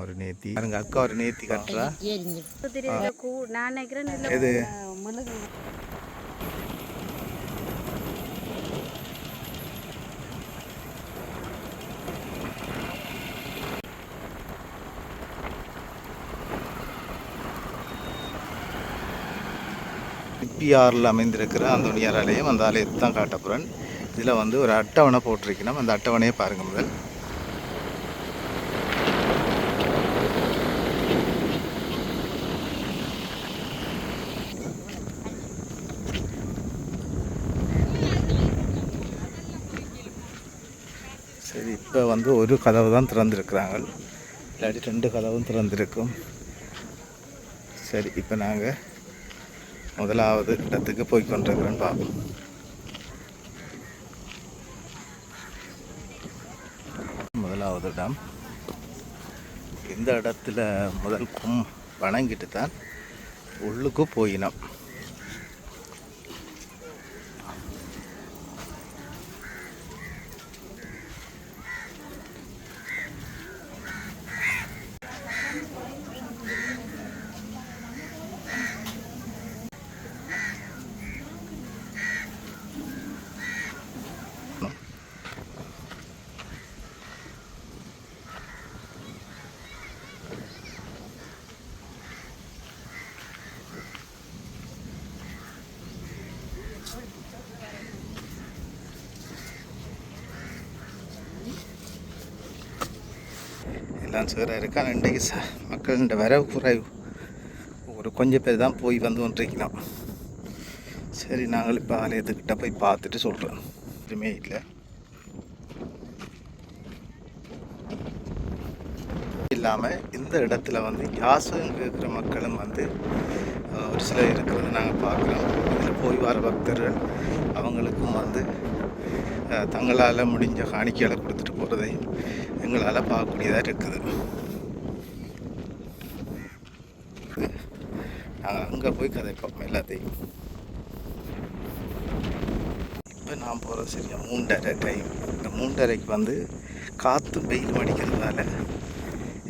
ஒரு நேத்தி பாருங்க, அக்கா ஒரு நேத்தி கட்டுறா. இது பிஆரில் அமைந்திருக்கிற அந்தோனியார் ஆலயம். அந்த ஆலயத்தை தான் காட்டப்புறன். இதில் வந்து ஒரு அட்டவணை போட்டிருக்கணும். அந்த அட்டவணையை பாருங்கள் முதல். சரி, இப்போ வந்து ஒரு கதவு தான் திறந்துருக்குறாங்க, இல்லாட்டி 2 கதவும் திறந்துருக்கும். சரி, இப்போ நாங்கள் முதலாவது இடத்துக்கு போய் கொண்டிருக்கிறோன்னு பார்ப்போம். முதலாவது இடம். இந்த இடத்துல முதல் வணங்கிட்டு தான் உள்ளுக்கு போயினோம். எல்லாம் சேராக இருக்கா. இன்றைக்கு மக்கள் வரவு குறைவு, ஒரு கொஞ்சம் பேர் தான் போய் வந்து கொண்டிருக்கணும். சரி, நாங்கள் இப்போ ஆலயத்துக்கிட்ட போய் பார்த்துட்டு சொல்கிறோம். எதுவுமே இல்லை. இல்லாமல் இந்த இடத்துல வந்து யாசகம் கேட்குற மக்களும் வந்து ஒரு சிலர் இருக்கிறத நாங்கள் பார்க்குறோம். இதில் போய் வர பக்தர்கள் அவங்களுக்கும் வந்து தங்களால் முடிஞ்ச காணிக்கைகளை கொடுத்துட்டு போகிறதையும் எங்களால் பார்க்கக்கூடியதாக இருக்குது. நாங்கள் அங்கே போய் கதைப்போம் எல்லாத்தையும். இப்போ நான் போகிற சரியா 3:30 டைம். இந்த 3:30க்கு வந்து காற்று வெயில் அடிக்கிறதுனால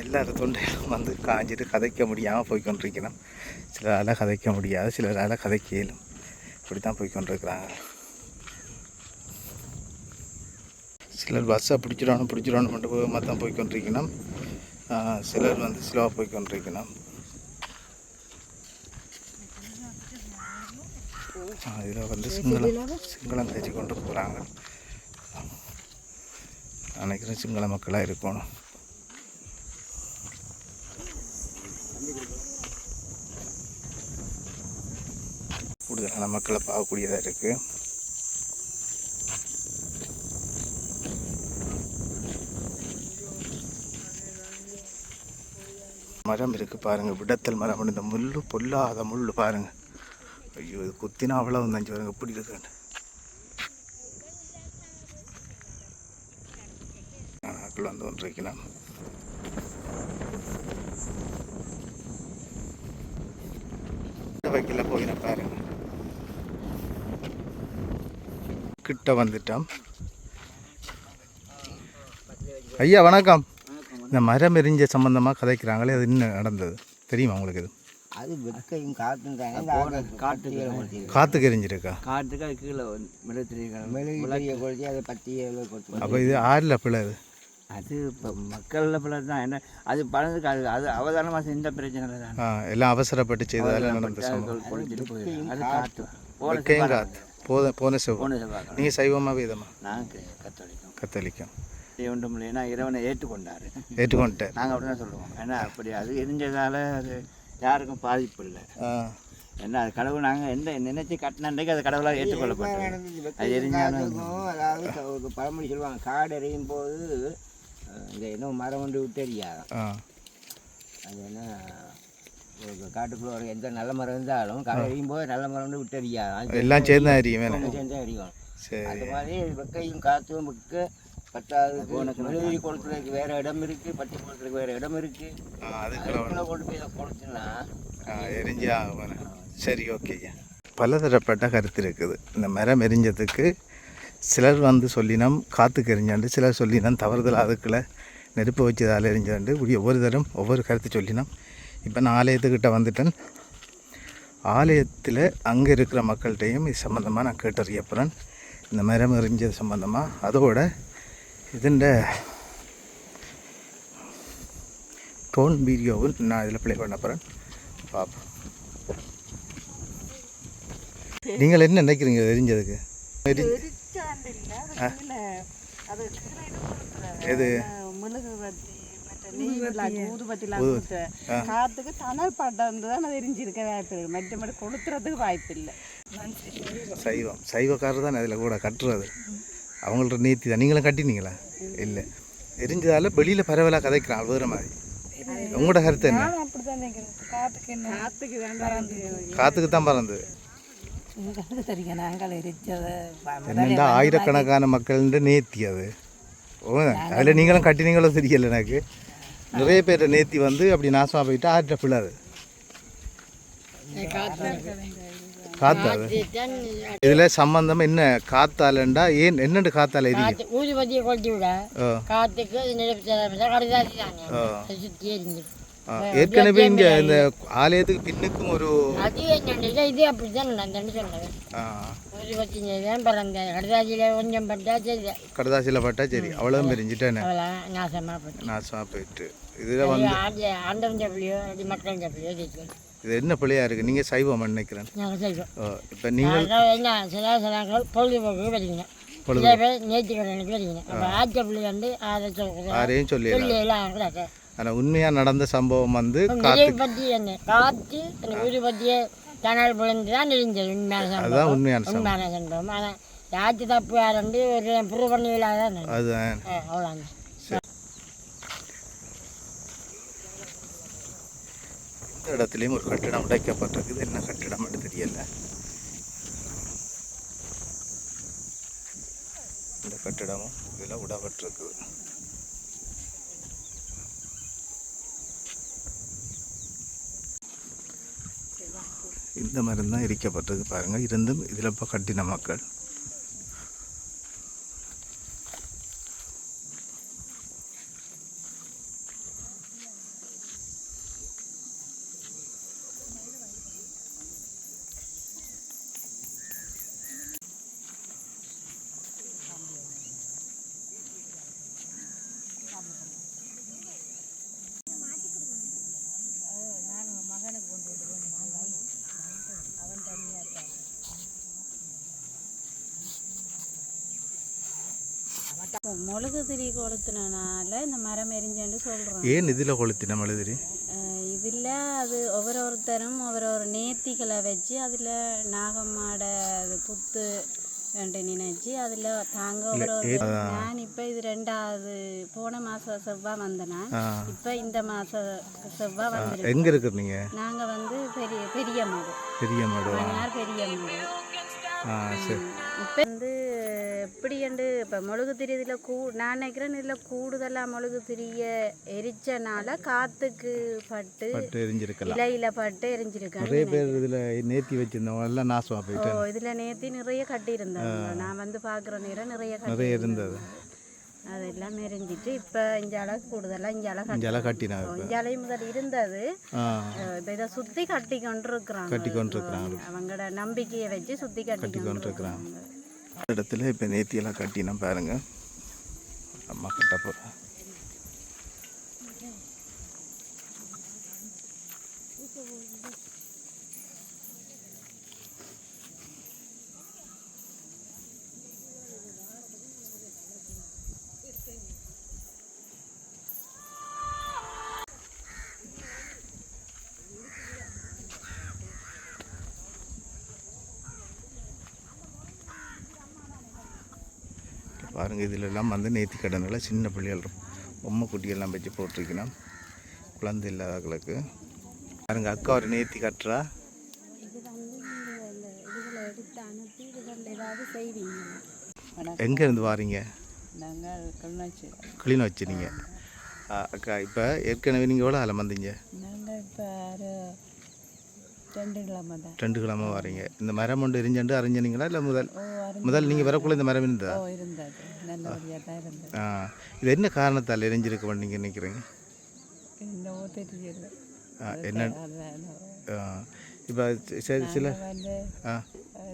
எல்லாரும் தொண்டையிலும் வந்து காஞ்சிட்டு கதைக்க முடியாமல் போய்கொண்டிருக்கணும். சிலரால் கதைக்க முடியாது, சிலரால் கதைக்க இயலும். இப்படி தான் போய்கொண்டிருக்கிறாங்க. சிலர் பஸ்ஸை பிடிச்சிடணும் மட்டும் வேகமாக தான் போய்கொண்டிருக்கணும். சிலர் வந்து ஸ்லோவாக போய்கொண்டிருக்கணும். இதில் வந்து சிங்களம் தேய்ச்சி கொண்டு போகிறாங்க. நினைக்கிறேன் சிங்கள மக்களாக இருக்கணும். கூடுதலான மக்களை பார்க்கக்கூடியதாக இருக்குது. மரம் இருக்குது பாருங்கள், விடத்தல் மரம். இந்த முள் பொல்லாத முள் பாருங்கள். ஐயோ, இது குத்தினா அவ்வளோ நஞ்சு பாருங்க இப்படி இருக்குன்னு. ஆக்கள் வந்து கொண்டிருக்கலாம். வைக்கல போயின பாருங்க. கிட்ட வந்துட்டோம். ஐயா வணக்கம். இந்த மரம் எரிஞ்ச சம்பந்தமாக கதைக்கிறாங்களே, அது இன்னும் நடந்தது தெரியுமா உங்களுக்கு? இது அது வெக்கையும் காற்றுக்கு எரிஞ்சிருக்கா? காற்றுக்கு அது கீழே மெழுகு அதை பற்றி. அப்போ இது ஆறில் பிள்ளை? அது இப்போ மக்களில் பிள்ளை தான். என்ன அது பழந்துக்கு அது அது அவதானமாக இந்த பிரச்சனை தான். எல்லாம் அவசரப்பட்டு செய்ததால் நடந்த அது காற்று போன செவ்வாய். நீங்கள் சைவமாக வேதமா? நாங்கள் கத்தோலிக்கம். ஒன்றும் இல்லை, ஏன்னா இறைவனை ஏற்றுக்கொண்டேன் நாங்கள் அப்படி தான் சொல்லுவோம். ஏன்னா அப்படி அது எரிஞ்சதால் அது யாருக்கும் பாதிப்பு இல்லை. ஏன்னா அது கடவுள் நாங்கள் எந்த நினைச்சு கட்டினன்றைக்கு அது கடவுளாக ஏற்றுக்கொள்ளப்பட்டது. அது எரிஞ்சாலும் அதாவது ஒரு பழமொழி சொல்லுவாங்க, காடு எறியும் போது இந்த இன்னும் மரம் கொண்டு விட்டு எரியாது. அது என்ன, காட்டுக்குள்ள ஒரு எந்த நல்ல மரம் இருந்தாலும் காடு எரியும் போது நல்ல மரம் கொண்டு விட்டு எரியாது. எல்லாம் சேர்ந்து எரியும். அந்த மாதிரி வெக்கையும் காற்றும் வெக்க பத்தாவது மெழுகுதிரி கொளுத்துறதுக்கு வேறு இடம் இருக்குது, பட்டி கொளுத்துறதுக்கு வேறு இடம் இருக்குது. அதுக்குள்ள கொண்டு போய் கொளுத்துனா எரிஞ்சா. சரி, ஓகேங்க. பலதரப்பட்ட கருத்து இருக்குது. இந்த மரம் எரிஞ்சதுக்கு சிலர் வந்து சொல்லினோம் காற்றுக்கு எரிஞ்சாண்டு, சிலர் சொல்லினோம் தவறுதல் அதுக்குள்ளே நெருப்பு வச்சதால் எரிஞ்சாண்டு ஒவ்வொரு தரம் ஒவ்வொரு கருத்து சொல்லினோம். இப்போ நான் ஆலயத்துக்கிட்ட வந்துட்டேன். ஆலயத்தில் அங்கே இருக்கிற மக்கள்கிட்டையும் இது சம்மந்தமாக நான் கேட்டறிய போகிறேன். இந்த மரம் எரிஞ்சது சம்மந்தமாக. அதோட இதுண்ட டோன் வீடியோவும் நான் இதில் ப்ளே பண்ண போகிறேன். பார்ப்போம். நீங்கள் என்ன நினைக்கிறீங்க எரிஞ்சதுக்கு? எது காத்துக்கு தணல் பட்டம் தான் அது எரிஞ்சிருக்க வாய்ப்பு இல்லை. மற்றபடி கொளுத்துறதுக்கு வாய்ப்பு இல்லை. சைவக்காரர் தான் அதில் கூட கட்டுறது. அவங்கள்ட்ட நீத்தி தான். நீங்களும் கட்டினீங்களா? இல்லை, எரிஞ்சதால் வெளியில் பரவலாக கதைக்கிறான் வேறு மாதிரி. உங்களோட கருத்து என்ன? காற்றுக்கு தான் பறந்தது. என்னென்னா ஆயிரக்கணக்கான மக்கள் நேர்த்தி அது. அதில் நீங்களும் கட்டினீங்களோ தெரியல. எனக்கு நிறைய பேர் நேர்த்தி வந்து அப்படி நாசமாக போயிட்டு ஆற்ற பிள்ளாது. காத்தாது இதில் சம்பந்தம் என்ன? காத்தாலண்டா ஏன் என்னென்று காத்தால எரியும்? ஊதுபத்தியை கொளுத்தி விட காற்றுக்கு ஏற்கனவே இங்கே இந்த ஆலயத்துக்கு பின்னுக்கும் ஒரு அது என்னன்னு இது அப்படிதான் நான் சொன்னேன். ஊதுபத்தி கடதாசியில் கொஞ்சம் பட்டா சரி, கடதாசியில் பட்டா சரி, அவ்வளோ மெரிஞ்சிட்டேன். நாசமாக போயிட்டு இதில் வந்து ஆண்டவன் சப்பிலையோ அப்படி மக்கள் சப்பிலையோ கேட்கணும். இது என்ன பிள்ளையா இருக்குது? நீங்கள் சைவம் நினைக்கிறேன். நாங்கள் செய்வோம். இப்போ நீங்கள் என்ன சில பொழுதுபோக்கு வச்சுக்கங்க. சில பேர் நேர்த்திக்கடனுக்கு வச்சுக்கணும். அப்போ ஆச்ச பிள்ளை வந்து அதை யாரையும் சொல்லி சொல்லலாம். ஆனால் உண்மையாக நடந்த சம்பவம் வந்து பற்றி என்ன காற்று அந்த ஊதுபத்தியை தணல் விழுந்து தான் நெறிஞ்சது. உண்மையான சம்பவம். ஆனால் யாச்சு தப்பு யாருண்டு ஒரு ப்ரூவ் பண்ணி இல்லாதான் அதுதான். அவ்வளோ இந்த இடத்துலையும் ஒரு கட்டிடம் உடைக்கப்பட்டிருக்குது. என்ன கட்டிடம் என்று தெரியல. இந்த கட்டிடமும் இதில் விடப்பட்டிருக்குது. இந்த மாதிரி தான் எரிக்கப்பட்டது பாருங்கள். இருந்தும் இதில் இப்போ கட்டின மக்கள் மொழுகு திரி கொளுத்தினால இந்த மரம் எரிஞ்சேன்னு சொல்கிறோம். ஏன் இதில் கொளுத்தின மெழுகுதிரி? இதில் அது ஒவ்வொருத்தரும் ஒவ்வொரு நேர்த்திகளை வச்சு அதில் நாகம்மாட புத்து நினைச்சு அதில் தாங்க நான் இப்போ இது 2வது போன மாதம் செவ்வாய் வந்தேன்னா இப்போ இந்த மாதம் செவ்வாய் வந்து எங்கே இருக்கிறீங்க? நாங்கள் வந்து பெரிய மாடு பெரிய மாடு சரி. இப்போ வந்து எப்படி என்று இப்போ மொழுகு திரி இதில் நான் நினைக்கிறேன் இதில் கூடுதலாக மொழுகு திரிய எரிச்சனால காற்றுக்கு பட்டு எரிஞ்சிருக்கலாம். இலையில பட்டு எரிஞ்சிருக்காங்க. நிறைய பேர் இதில் நேர்த்தி வச்சிருந்தவங்க எல்லாம் நாசமாக போயிட்டு. இதில் நேர்த்தி நிறைய கட்டியிருந்தாங்க. நான் வந்து பார்க்குற நேரம் நிறைய இருந்தது. அதெல்லாம் எரிஞ்சிட்டு இப்போ இஞ்சால கூடுதலாக இஞ்சால கட்டினாங்க. இஞ்சாலையும் முதல் இருந்தது. இப்போ இதை சுற்றி கட்டி கொண்டிருக்கிறாங்க. அவங்களோட நம்பிக்கையை வச்சு சுற்றி கட்டி கொண்டிருக்கிறாங்க. இடத்துல இப்போ நேர்த்தியெல்லாம் கட்டினா பாருங்க. அம்மா கட்ட போகிறேன். பாருங்கள், இதிலெல்லாம் வந்து நேர்த்தி கடனில் சின்ன பிள்ளைகள் பொம்மை குட்டியெல்லாம் வச்சு போட்டிருக்கணும். குழந்தை இல்லாதவர்களுக்கு பாருங்கள். அக்கா ஒரு நேர்த்தி கட்டுறா. எங்கேருந்து வாரீங்க? கிளிநொச்சி. நீங்கள் அக்கா இப்போ ஏற்கனவே நீங்கள் எவ்வளோ ஆலம் வந்தீங்க? 2 கிழமை வாரீங்க. இந்த மரம் ஒன்று எரிஞ்சண்டு அறிஞ்சினீங்களா இல்லை முதல் நீங்கள் வரக்குள்ள இந்த மரம் இருந்ததா? இது என்ன காரணத்தால் எரிஞ்சிருக்க நீங்கள் நினைக்கிறீங்க? என்ன இப்போ சில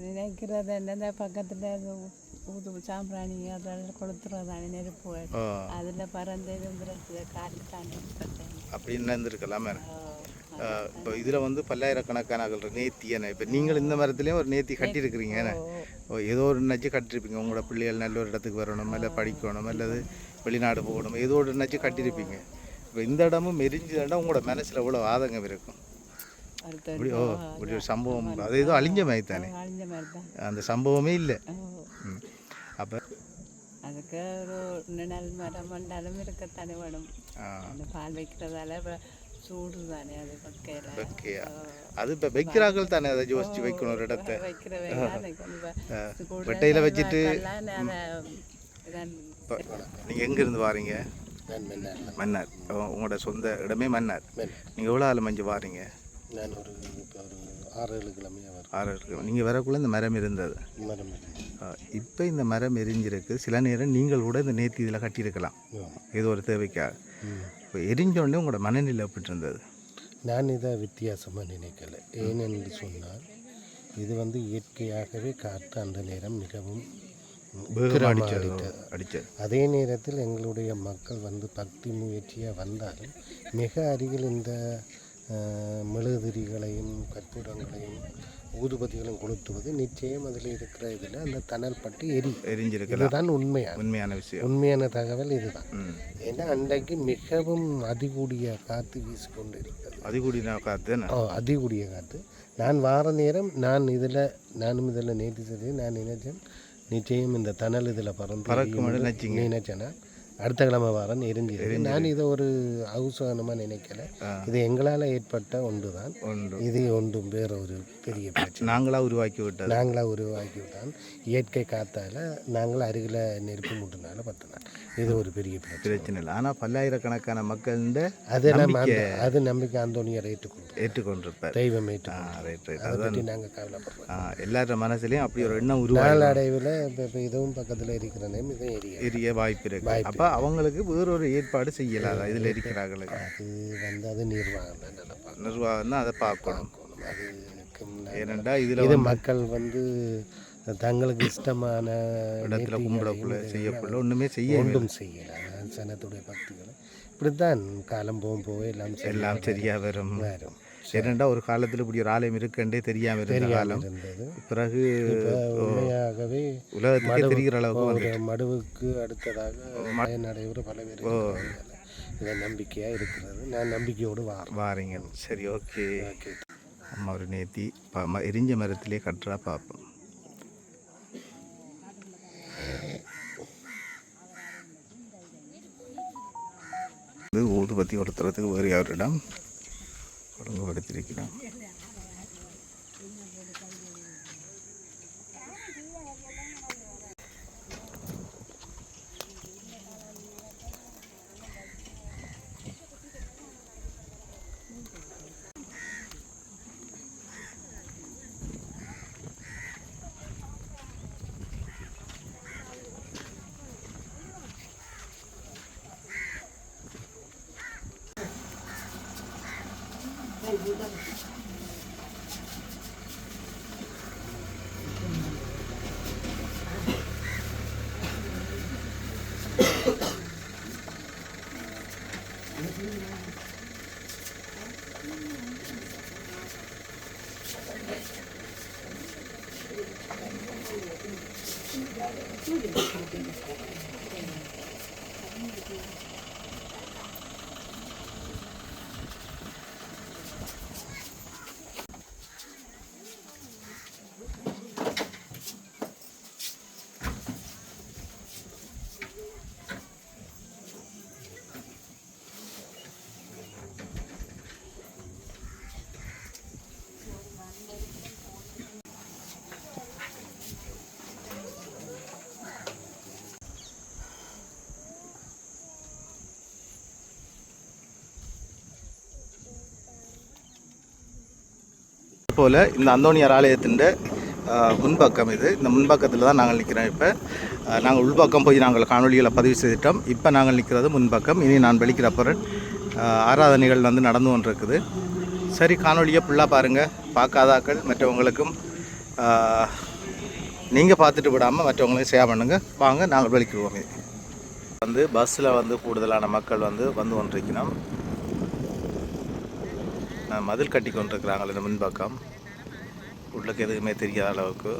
நினைக்கிறது என்ன பக்கத்தில் ஊது சாம்பிராணி அதெல்லாம் கொளுத்துறதானே நெருப்பு அதில் பறந்து காற்று தாண்டி அப்படின்னு இருந்திருக்கலாமே. இப்போ இதில் வந்து பல்லாயிரக்கணக்கான நேர்த்தியான இப்போ நீங்கள் இந்த மரத்துலேயும் ஒரு நேர்த்தி கட்டியிருக்கிறீங்க. ஏதோ ஒரு நச்சு கட்டியிருப்பீங்க. உங்களோட பிள்ளைகள் நல்ல ஒரு இடத்துக்கு வரணும், இல்லை படிக்கணும், அல்லது வெளிநாடு போகணும், ஏதோ ஒரு நச்சு கட்டியிருப்பீங்க. இப்போ இந்த இடமும் மெரிஞ்சதுன்னா உங்களோட மனசில் எவ்வளோ ஆதங்கம் இருக்கும். இப்படி இப்படி ஒரு சம்பவம் அது ஏதோ அழிஞ்ச மாதிரி தானே, அந்த சம்பவமே இல்லை. அப்போ அதுக்கு ஒரு நல் மரம் வந்தாலும் இருக்கத்தானே வேணும். பால் வைக்கிறதால சூடு தானே அது வைக்கையா அது இப்போ வைக்கிறார்கள் தானே, அதை யோசிச்சு வைக்கணும் ஒரு இடத்த. வெட்டையில் வச்சுட்டு நீங்கள் எங்கேருந்து வாரீங்க? மன்னார். உங்களோட சொந்த இடமே மன்னார். நீங்கள் எவ்வளோ ஆள் மஞ்சள் வாரீங்க? நான் ஒரு 6-7 கிழமையாக வரேன். 6-7 கிழமை. நீங்கள் வரக்குள்ளே இந்த மரம் இருந்தது. இப்போ இந்த மரம் எரிஞ்சிருக்கு. சில நேரம் நீங்கள் கூட இந்த நேர்த்தி இதில் கட்டியிருக்கலாம் ஏதோ ஒரு தேவைக்காக. இப்போ எரிஞ்சோடனே உங்களோட மனநிலை எப்படி இருந்தது? நான் இதை வித்தியாசமாக நினைக்கலை. ஏனென்று சொன்னால் இது வந்து இயற்கையாகவே காற்று அந்த நேரம் மிகவும் அடித்தது. அதே நேரத்தில் எங்களுடைய மக்கள் வந்து பக்தி முயற்சியாக வந்தாலும் மிக அருகில் இந்த மெழுகுதிரிகளையும் கற்பூரங்களையும் ஊதுபதிகளையும் கொளுத்துவது நிச்சயம் அதில் இருக்கிற இதில் அந்த தணல் பட்டு எரிஞ்சிருக்கு. இதுதான் உண்மையான விஷயம், உண்மையான தகவல் இதுதான். ஏன்னா அன்றைக்கு மிகவும் அதிகூடிய காற்று வீசிக்கொண்டு இருக்கிறது. அதிகூடிய காற்று. நான் வார நேரம் நானும் இதில் நேற்று சரி நான் நினைச்சேன் நிச்சயம் இந்த தணல் இதில் பறந்து நினைச்சேன்னா அடுத்த கிழமை வாரம் எரிஞ்சிருக்கு. நான் இதை ஒரு அவசரமாக நினைக்கல. இது எங்களால் ஏற்பட்ட ஒன்று தான். இது ஒன்றும் வேற ஒரு பெரிய பிரச்சனை. நாங்களாக உருவாக்கி விட்டான். இயற்கை காத்தால் நாங்கள் அருகில் நெருப்பு மூட்டினால பற்றினான். இது ஒரு பெரிய பிரச்சனை இல்லை. ஆனால் பல்லாயிரக்கணக்கான மக்கள் அது நம்பிக்கை அந்தோனியர் ஏற்றுக்கொண்டிருப்பார். தெய்வம் அதை பற்றி நாங்கள் கவலைப்படுறோம். எல்லாரோட மனசுலையும் அப்படி ஒரு எண்ணம் உருவாக அடைவில் இப்போ இதுவும் பக்கத்தில் இருக்கிற நேம் இதுவும் எரிய வாய்ப்பு இருக்கு. அப்போ அவங்களுக்கு வேறொரு ஏற்பாடு செய்யலாம். இதில் இருக்கிறாங்களுக்கு அது நிர்வாகம் தான் அதை பார்க்கணும். ஏனெண்டா இது மக்கள் வந்து தங்களுக்கு இஷ்டமான இடத்துல கும்பிடக்குள்ள செய்யக்குள்ள ஒன்றும் செய்யலை. சனத்துடைய பக்திகளை இப்படித்தான் காலம் போக எல்லாம் சரியாக வரும். ஏனெண்டா ஒரு காலத்தில் இப்படி ஒரு ஆலயம் இருக்குன்றே தெரியாமல் இருந்த காலம் பிறகு உண்மையாகவே உலகத்துக்கு தெரிகிற அளவுக்கு மடுவுக்கு அடுத்ததாக நடைபெற பல பேர் இதை நம்பிக்கையாக இருக்கிறது. நான் நம்பிக்கையோடு வாரீங்க. சரி, ஓகே. அம்மா ஒரு நேர்த்தி எரிஞ்ச மரத்திலே கட்டுறா பார்ப்போம். இது ஊதுபத்தி ஒருத்தரத்துக்கு வேறு யாரிடம் ஒழுங்குபடுத்தியிருக்கிறோம். போல் இந்த அந்தோணியார் ஆலயத்தின் முன்பக்கம் இது. இந்த முன்பக்கத்தில் தான் நாங்கள் நிற்கிறோம். இப்போ நாங்கள் உள்பக்கம் போய் நாங்கள் காணொலிகளை பதிவு செய்துட்டோம். இப்போ நாங்கள் நிற்கிறது முன்பக்கம். இனி நான் வெளிக்கிற பொருள் ஆராதனைகள் வந்து நடந்து கொண்டிருக்குது. சரி, காணொலியை ஃபுல்லாக பாருங்கள். பார்க்காதாக்கள் மற்றவங்களுக்கும் நீங்கள் பார்த்துட்டு விடாமல் மற்றவங்களையும் ஷேர் பண்ணுங்கள். வாங்க நாங்கள் வெளிக்கிடுவோம். வந்து பஸ்ஸில் வந்து கூடுதலான மக்கள் வந்து கொண்டிருக்கணும். மதில் கட்டி கொண்டிருக்கிறாங்களே இந்த முன்பக்கம். உள்ளுக்கு எதுவுமே தெரியாத அளவுக்கு